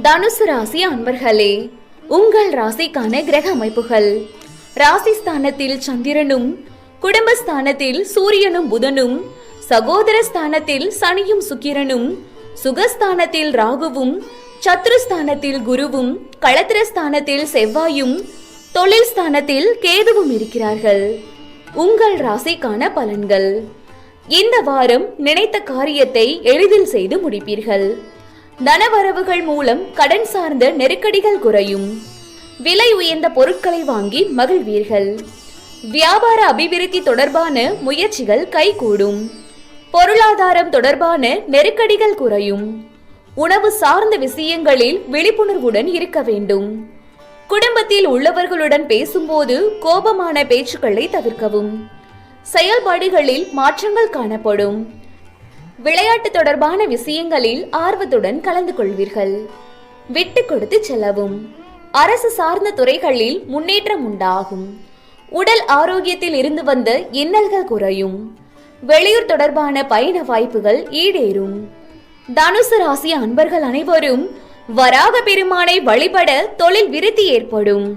தனுசு ராசி அன்பர்களே, உங்கள் ராசிக்கான கிரக அமைப்புகள். ராசிஸ்தானத்தில் சந்திரனும், குடும்பஸ்தானத்தில் சூரியனும் புதனும், சகோதர ஸ்தானத்தில் சனியும் சுக்கிரனும், சுகஸ்தானத்தில் ராகுவும், சத்ருஸ்தானத்தில் குருவும், களத்திரஸ்தானத்தில் செவ்வாயும், தொழில் ஸ்தானத்தில் கேதுவும் இருக்கிறார்கள். உங்கள் ராசிக்கான பலன்கள். இந்த வாரம் நினைத்த காரியத்தை எளிதில் செய்து முடிப்பீர்கள். தனவரவுகள் மூலம் கடன் சார்ந்த நெருக்கடிகள் குறையும். விலை உயர்ந்த பொருட்களை வாங்கி மகிழ்வீர்கள். வியாபார அபிவிருத்தி தொடர்பான முயற்சிகள் கைகூடும். பொருளாதாரம் தொடர்பான நெருக்கடிகள் குறையும். உணவு சார்ந்த விஷயங்களில் விழிப்புணர்வுடன் இருக்க வேண்டும். குடும்பத்தில் உள்ளவர்களுடன் பேசும்போது கோபமான பேச்சுக்களை தவிர்க்கவும். செயல்பாடுகளில் மாற்றங்கள் காணப்படும். விளையாட்டு தொடர்பான விஷயங்களில் ஆர்வத்துடன் கலந்து கொள்வீர்கள். விட்டு கொடுத்து செல்லவும். அரசு சார்ந்த துறைகளில் முன்னேற்றம் உண்டாகும். உடல் ஆரோக்கியத்தில் இருந்து வந்த இன்னல்கள் குறையும். வெளியூர் தொடர்பான பயண வாய்ப்புகள் ஈடேறும். தனுசு ராசி அன்பர்கள் அனைவரும் வராக பெருமானை வழிபட தொழில் விருத்தி ஏற்படும்.